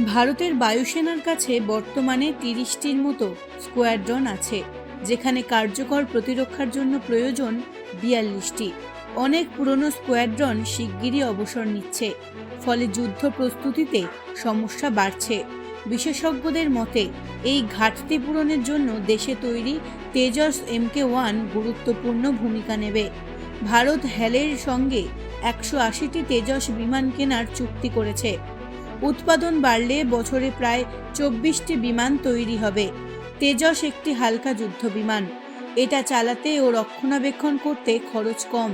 ভারতের বায়ুসেনার কাছে বর্তমানে ৩০টির মতো স্কোয়াড্রন আছে, যেখানে কার্যকর প্রতিরক্ষার জন্য প্রয়োজন ৪২টি। অনেক পুরনো স্কোয়াড্রন শিগগিরই অবসর নিচ্ছে, ফলে যুদ্ধ প্রস্তুতিতে সমস্যা বাড়ছে। বিশেষজ্ঞদের মতে এই ঘাটতি পূরণের জন্য দেশে তৈরি তেজস MK1 গুরুত্বপূর্ণ ভূমিকা নেবে। ভারত হেলের সঙ্গে ১৮০টি তেজস বিমান কেনার চুক্তি করেছে। উৎপাদন বাড়লে বছরে প্রায় ২৪টি বিমান তৈরি হবে। তেজস একটি হালকা যুদ্ধ বিমান। এটা চালাতে ও রক্ষণাবেক্ষণ করতে খরচ কম।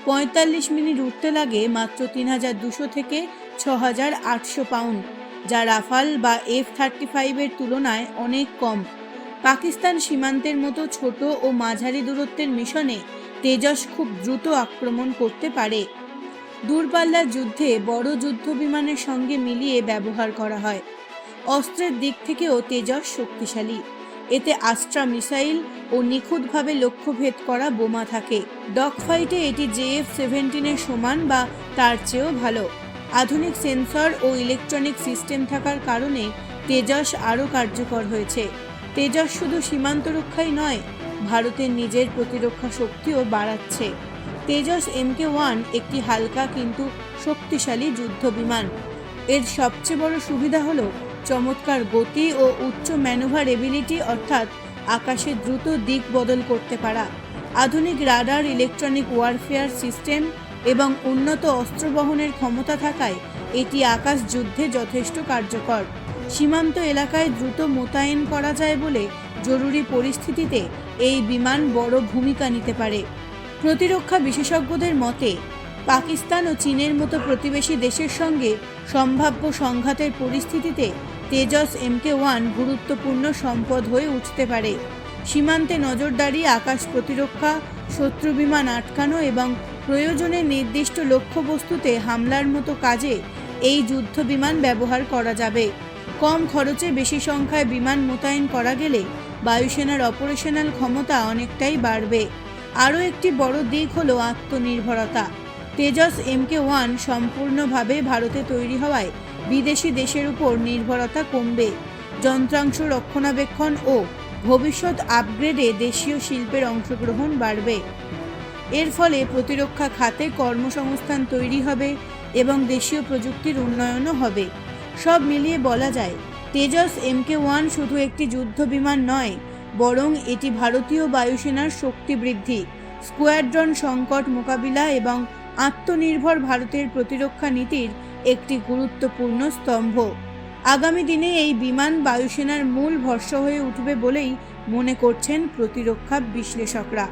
৪৫ মিনিট উঠতে লাগে মাত্র ৩,২০০ থেকে ৬,৮০০ পাউন্ড, যা রাফাল বা F-35 এর তুলনায় অনেক কম। পাকিস্তান সীমান্তের মতো ছোট ও মাঝারি দূরত্বের মিশনে তেজস খুব দ্রুত আক্রমণ করতে পারে। দূরপাল্লার যুদ্ধে বড় যুদ্ধ বিমানের সঙ্গে মিলিয়ে ব্যবহার করা হয়। অস্ত্রের দিক থেকেও তেজস শক্তিশালী। এতে আস্ত্রা মিসাইল ও নিখুঁতভাবে লক্ষ্যভেদ করা বোমা থাকে। ডগফাইটে এটি JF-17 এর সমান বা তার চেয়েও ভালো। আধুনিক সেন্সর ও ইলেকট্রনিক সিস্টেম থাকার কারণে তেজস আরও কার্যকর হয়েছে। তেজস শুধু সীমান্ত রক্ষাই নয়, ভারতের নিজের প্রতিরক্ষা শক্তিও বাড়াচ্ছে। তেজস MK1 একটি হালকা কিন্তু শক্তিশালী যুদ্ধ বিমান। এর সবচেয়ে বড় সুবিধা হলো চমৎকার গতি ও উচ্চ ম্যানুভারেবিলিটি, অর্থাৎ আকাশে দ্রুত দিক বদল করতে পারা। আধুনিক রাডার, ইলেকট্রনিক ওয়ারফেয়ার সিস্টেম এবং উন্নত অস্ত্র বহনের ক্ষমতা থাকায় এটি আকাশ যুদ্ধে যথেষ্ট কার্যকর। সীমান্ত এলাকায় দ্রুত মোতায়েন করা যায় বলে জরুরি পরিস্থিতিতে এই বিমান বড় ভূমিকা নিতে পারে। প্রতিরক্ষা বিশেষজ্ঞদের মতে পাকিস্তান ও চীনের মতো প্রতিবেশী দেশের সঙ্গে সম্ভাব্য সংঘাতের পরিস্থিতিতে তেজস MK1 গুরুত্বপূর্ণ সম্পদ হয়ে উঠতে পারে। সীমান্তে নজরদারি, আকাশ প্রতিরক্ষা, শত্রু বিমান আটকানো এবং প্রয়োজনে নির্দিষ্ট লক্ষ্যবস্তুতে হামলার মতো কাজে এই যুদ্ধ বিমান ব্যবহার করা যাবে। কম খরচে বেশি সংখ্যায় বিমান মোতায়েন করা গেলে বায়ুসেনার অপারেশনাল ক্ষমতা অনেকটাই বাড়বে। আরও একটি বড় দিক হলো আত্মনির্ভরতা। তেজস MK1 সম্পূর্ণভাবে ভারতে তৈরি হওয়ায় বিদেশি দেশের উপর নির্ভরতা কমবে। যন্ত্রাংশ, রক্ষণাবেক্ষণ ও ভবিষ্যৎ আপগ্রেডে দেশীয় শিল্পের অংশগ্রহণ বাড়বে। এর ফলে প্রতিরক্ষা খাতে কর্মসংস্থান তৈরি হবে এবং দেশীয় প্রযুক্তির উন্নয়নও হবে। সব মিলিয়ে বলা যায়, তেজস MK1 শুধু একটি যুদ্ধ বিমান নয়, বরং এটি ভারতীয় বায়ুসেনার শক্তি বৃদ্ধি, স্কোয়াড্রন সংকট মোকাবিলা এবং আত্মনির্ভর ভারতের প্রতিরক্ষা নীতির একটি গুরুত্বপূর্ণ স্তম্ভ। আগামী দিনে এই বিমান বায়ুসেনার মূল ভরসা হয়ে উঠবে বলেই মনে করছেন প্রতিরক্ষা বিশ্লেষকরা।